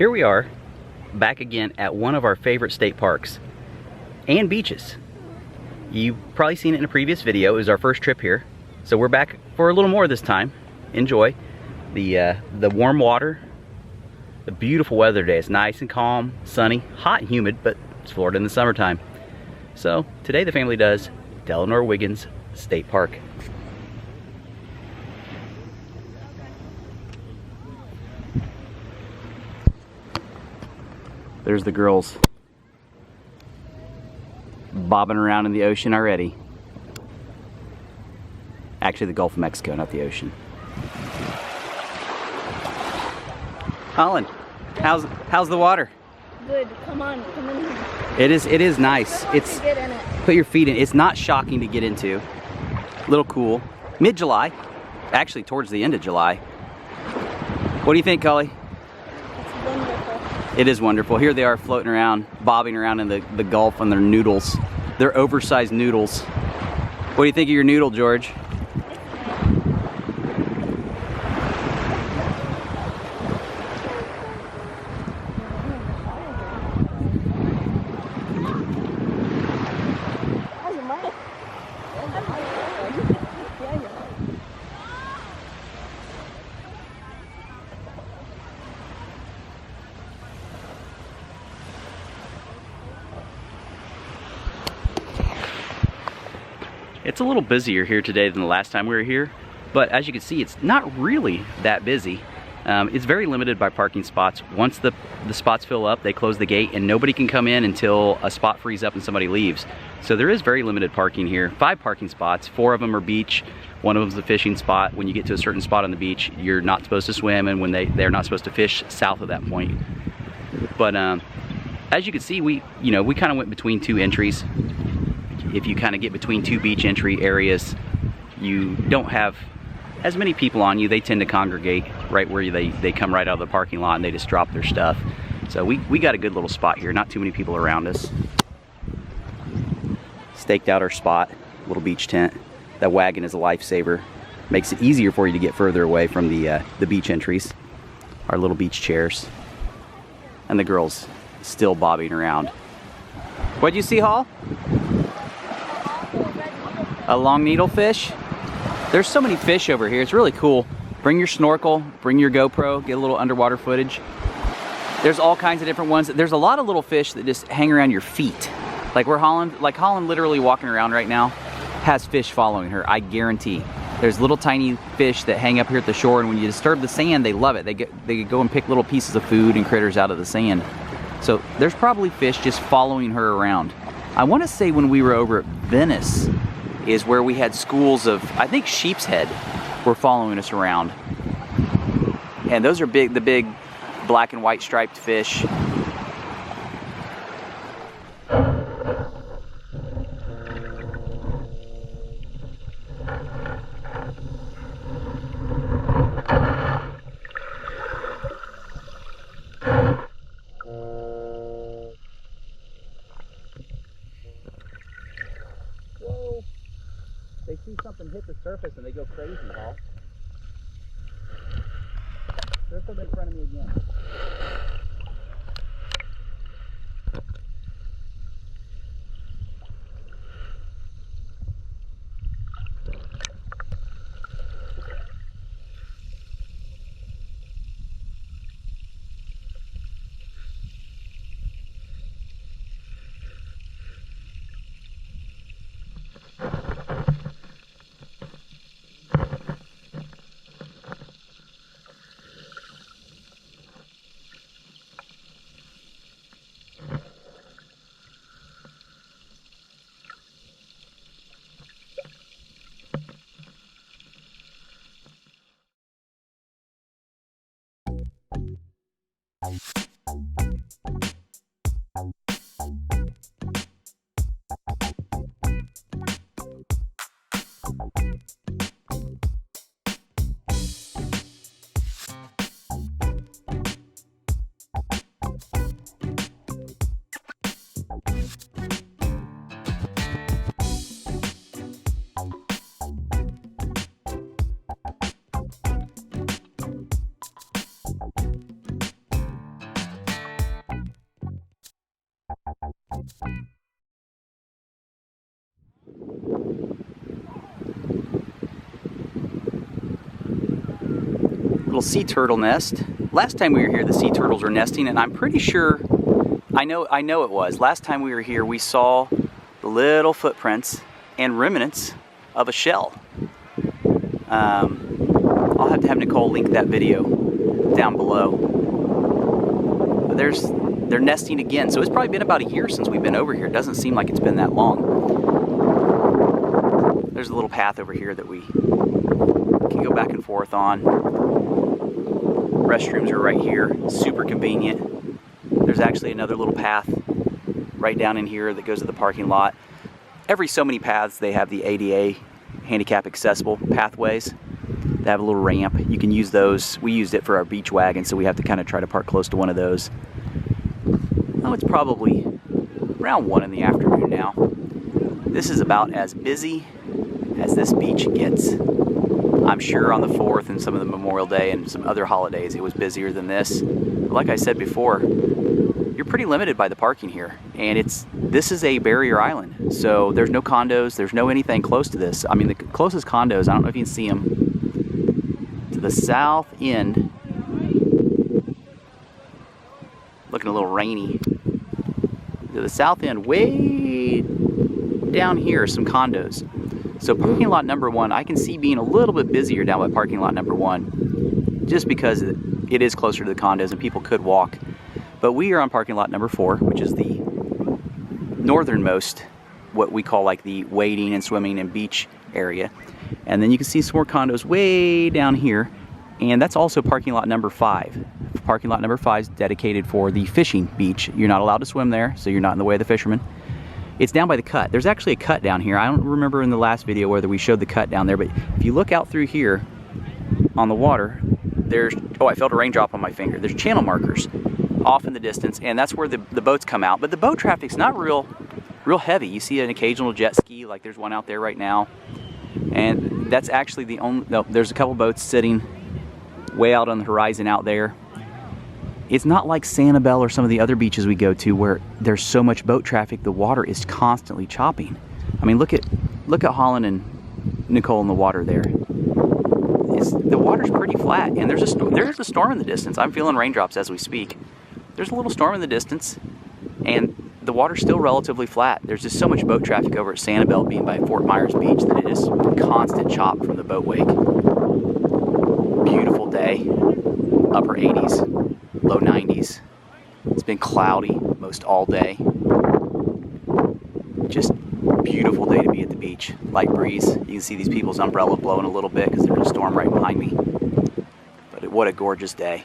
Here we are, back again at one of our favorite state parks and beaches. You've probably seen it in a previous video. It was our first trip here. So we're back for a little more this time. Enjoy the warm water, the beautiful weather today. It's nice and calm, sunny, hot and humid, but it's Florida in the summertime. So today the family does Delnor-Wiggins State Park. There's the girls bobbing around in the ocean already. Actually, the Gulf of Mexico, not the ocean. Holland, how's the water? Good. Come on, come in here. It is nice. It's get in it. Put your feet in. It's not shocking to get into. A little cool. Mid-July, actually towards the end of July. What do you think, Cully? It's wonderful. It is wonderful. Here they are floating around, bobbing around in the Gulf on their noodles. They're oversized noodles. What do you think of your noodle, George? It's a little busier here today than the last time we were here, but as you can see, it's not really that busy. It's very limited by parking spots. Once the spots fill up, they close the gate and nobody can come in until a spot frees up and somebody leaves. So there is very limited parking here. 5 parking spots, 4 of them are beach, 1 of them is a fishing spot. When you get to a certain spot on the beach, you're not supposed to swim, and when they're not supposed to fish south of that point. But as you can see, we kind of went between 2 entries. If you kind of get between 2 beach entry areas, you don't have as many people on you. They tend to congregate right where they come right out of the parking lot and they just drop their stuff. So we got a good little spot here, not too many people around us. Staked out our spot, little beach tent. That wagon is a lifesaver. Makes it easier for you to get further away from the beach entries. Our little beach chairs. And the girls still bobbing around. What'd you see, Hall? A long needlefish. There's so many fish over here. It's really cool. Bring your snorkel, bring your GoPro, get a little underwater footage. There's all kinds of different ones. There's a lot of little fish that just hang around your feet. Like Holland literally walking around right now has fish following her, I guarantee. There's little tiny fish that hang up here at the shore, and when you disturb the sand, they love it. They go and pick little pieces of food and critters out of the sand. So there's probably fish just following her around. I want to say when we were over at Venice is where we had schools of, I think, sheep's head were following us around. And those are the big black and white striped fish. They see something hit the surface and they go crazy, Paul. There's something in front of me again. Little sea turtle nest. Last time we were here, the sea turtles were nesting, and I'm pretty sure, I know it was. Last time we were here, we saw the little footprints and remnants of a shell. I'll have to have Nicole link that video down below. But they're nesting again, so it's probably been about a year since we've been over here. It doesn't seem like it's been that long. There's a little path over here that we can go back and forth on. Restrooms are right here, super convenient. There's actually another little path right down in here that goes to the parking lot. Every so many paths they have the ADA, handicap accessible pathways. They have a little ramp. You can use those. We used it for our beach wagon, so we have to kind of try to park close to one of those. Oh, it's probably around 1 in the afternoon now. This is about as busy as this beach gets. I'm sure on the 4th and some of the Memorial Day and some other holidays it was busier than this. But like I said before, you're pretty limited by the parking here. And this is a barrier island. So there's no condos, there's no anything close to this. I mean, the closest condos, I don't know if you can see them, to the south end, looking a little rainy. To the south end, way down here, some condos. So parking lot number 1, I can see being a little bit busier down by parking lot number 1, just because it is closer to the condos and people could walk. But we are on parking lot number 4, which is the northernmost, what we call like the wading and swimming and beach area. And then you can see some more condos way down here, and that's also parking lot number 5. Parking lot number 5 is dedicated for the fishing beach. You're not allowed to swim there, so you're not in the way of the fishermen. It's down by the cut. There's actually a cut down here. I don't remember in the last video whether we showed the cut down there, but if you look out through here on the water, there's, oh, I felt a raindrop on my finger. There's channel markers off in the distance, and that's where the boats come out. But the boat traffic's not real heavy. You see an occasional jet ski, like there's one out there right now. And that's actually the only, no, there's a couple boats sitting way out on the horizon out there. It's not like Sanibel or some of the other beaches we go to where there's so much boat traffic, the water is constantly chopping. I mean, look at Holland and Nicole in the water there. The water's pretty flat, and there's a storm in the distance. I'm feeling raindrops as we speak. There's a little storm in the distance, and the water's still relatively flat. There's just so much boat traffic over at Sanibel, being by Fort Myers Beach, that it is constant chop from the boat wake. Beautiful day, upper 80s. Low 90s. It's been cloudy most all day. Just beautiful day to be at the beach. Light breeze. You can see these people's umbrella blowing a little bit because there's a storm right behind me. But what a gorgeous day.